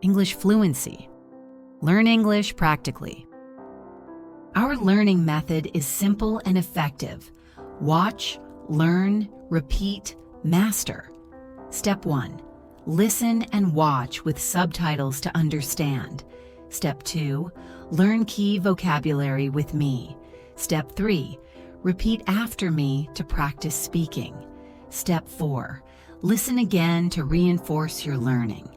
English fluency. Learn English practically. Our learning method is simple and effective. Watch, learn, repeat, master. Step 1. Listen and watch with subtitles to understand. Step 2. Learn key vocabulary with me. Step 3. Repeat after me to practice speaking. Step 4. Listen again to reinforce your learning.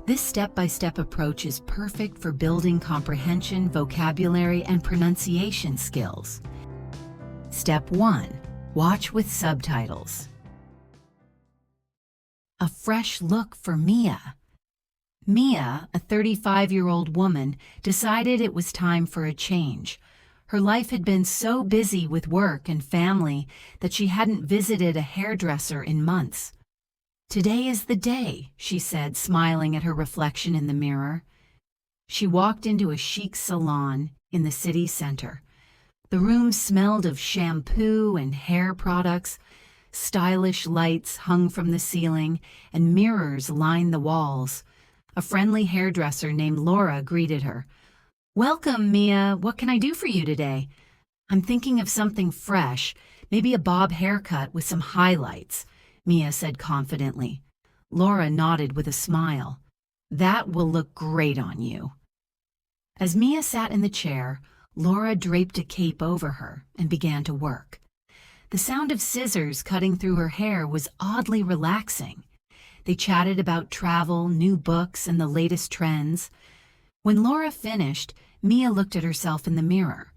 This step-by-step approach is perfect for building comprehension, vocabulary, and pronunciation skills. Step 1. Watch with subtitles. A fresh look for Mia. Mia, a 35-year-old woman, decided it was time for a change. Her life had been so busy with work and family that she hadn't visited a hairdresser in months. "Today is the day," she said, smiling at her reflection in the mirror. She walked into a chic salon in the city center. The room smelled of shampoo and hair products. Stylish lights hung from the ceiling, and mirrors lined the walls. A friendly hairdresser named Laura greeted her. "Welcome, Mia. What can I do for you today?" "I'm thinking of something fresh, maybe a bob haircut with some highlights," Mia said confidently. Laura nodded with a smile. "That will look great on you." As Mia sat in the chair, Laura draped a cape over her and began to work. The sound of scissors cutting through her hair was oddly relaxing. They chatted about travel, new books, and the latest trends. When Laura finished, Mia looked at herself in the mirror.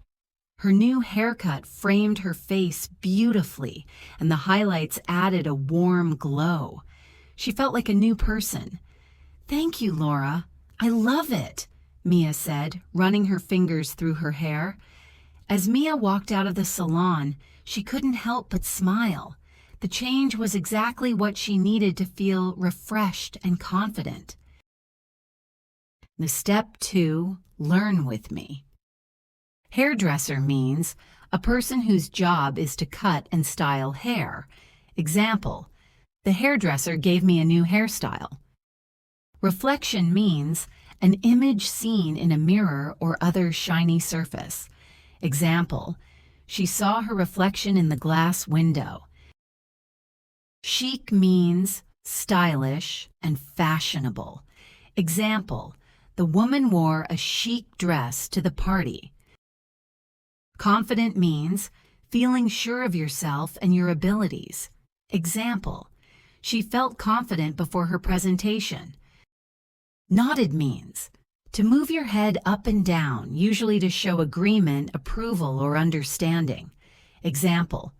Her new haircut framed her face beautifully, and the highlights added a warm glow. She felt like a new person. "Thank you, Laura. I love it," Mia said, running her fingers through her hair. As Mia walked out of the salon, she couldn't help but smile. The change was exactly what she needed to feel refreshed and confident. The Step 2. Learn with me. Hairdresser means a person whose job is to cut and style hair. Example, the hairdresser gave me a new hairstyle. Reflection means an image seen in a mirror or other shiny surface. Example, she saw her reflection in the glass window. Chic means stylish and fashionable. Example, the woman wore a chic dress to the party. Confident means feeling sure of yourself and your abilities. Example, she felt confident before her presentation. Nodded means to move your head up and down, usually to show agreement, approval, or understanding. Example,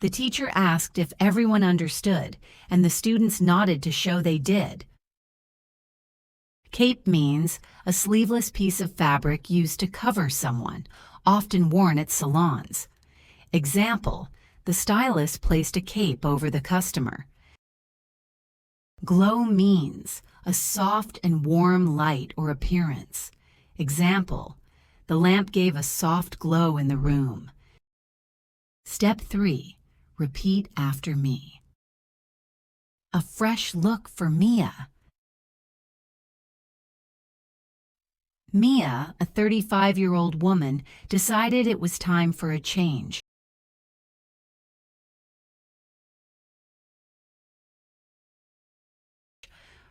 the teacher asked if everyone understood, and the students nodded to show they did. Cape means a sleeveless piece of fabric used to cover someone, often worn at salons. Example, the stylist placed a cape over the customer. Glow means a soft and warm light or appearance. Example, the lamp gave a soft glow in the room. Step 3. Repeat after me. A fresh look for Mia. Mia, a 35-year-old woman, decided it was time for a change.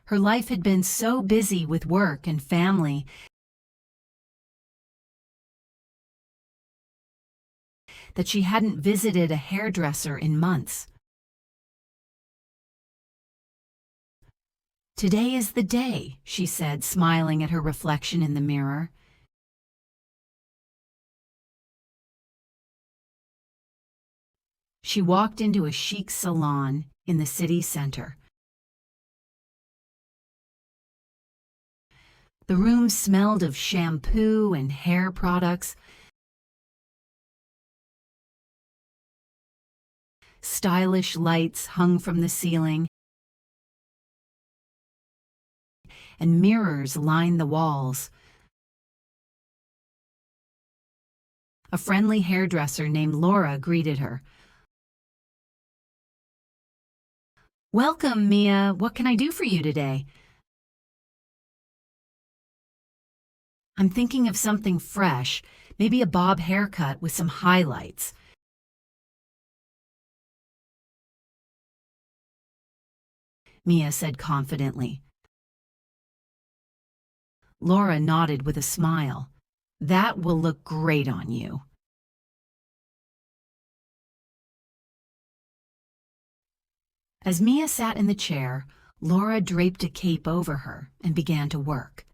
Her life had been so busy with work and family that she hadn't visited a hairdresser in months. "Today is the day," she said, smiling at her reflection in the mirror. She walked into a chic salon in the city center. The room smelled of shampoo and hair products. Stylish lights hung from the ceiling, and mirrors lined the walls. A friendly hairdresser named Laura greeted her. "Welcome, Mia. What can I do for you today?" I'm thinking of something fresh, maybe a bob haircut with some highlights. Mia said confidently. Laura nodded with a smile. That will look great on you. As Mia sat in the chair, Laura draped a cape over her and began to work.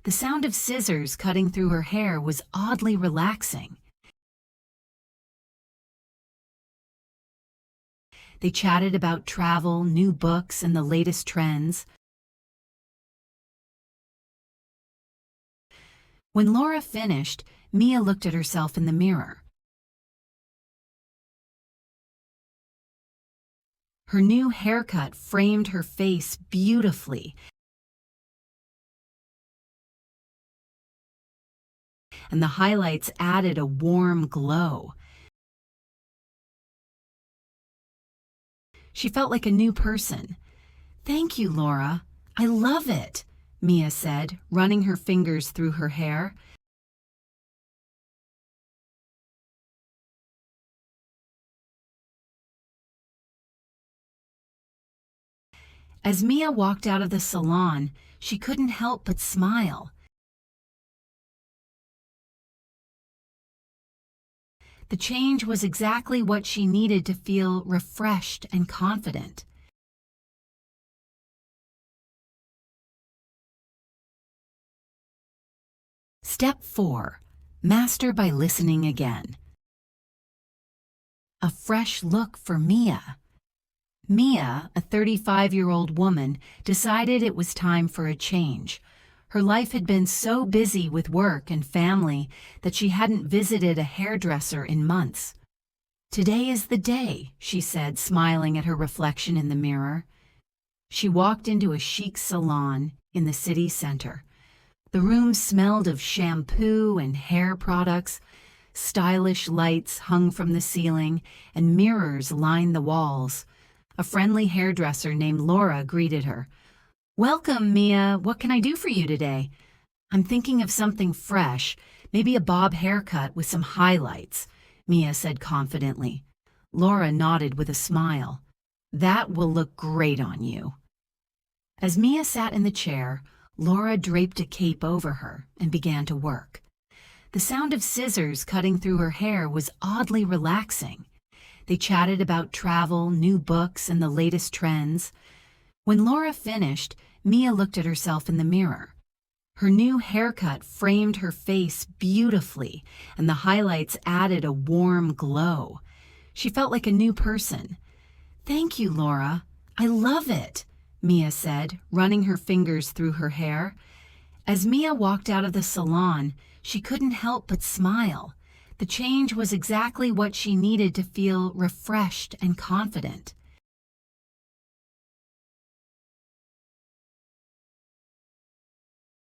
The sound of scissors cutting through her hair was oddly relaxing. They chatted about travel, new books, and the latest trends. When Laura finished, Mia looked at herself in the mirror. Her new haircut framed her face beautifully, and the highlights added a warm glow. She felt like a new person. "Thank you, Laura. I love it," Mia said, running her fingers through her hair. As Mia walked out of the salon, she couldn't help but smile. The change was exactly what she needed to feel refreshed and confident. Step 4. Master by listening again. A fresh look for Mia. Mia, a 35-year-old woman, decided it was time for a change. Her life had been so busy with work and family that she hadn't visited a hairdresser in months. "Today is the day," she said, smiling at her reflection in the mirror. She walked into a chic salon in the city center. The room smelled of shampoo and hair products. Stylish lights hung from the ceiling, and mirrors lined the walls. A friendly hairdresser named Laura greeted her. "Welcome, Mia. What can I do for you today?" "I'm thinking of something fresh, maybe a bob haircut with some highlights," Mia said confidently. Laura nodded with a smile. "That will look great on you." As Mia sat in the chair, Laura draped a cape over her and began to work. The sound of scissors cutting through her hair was oddly relaxing. They chatted about travel, new books, and the latest trends. When Laura finished, Mia looked at herself in the mirror. Her new haircut framed her face beautifully, and the highlights added a warm glow. She felt like a new person. "Thank you, Laura. I love it," Mia said, running her fingers through her hair. As Mia walked out of the salon, she couldn't help but smile. The change was exactly what she needed to feel refreshed and confident.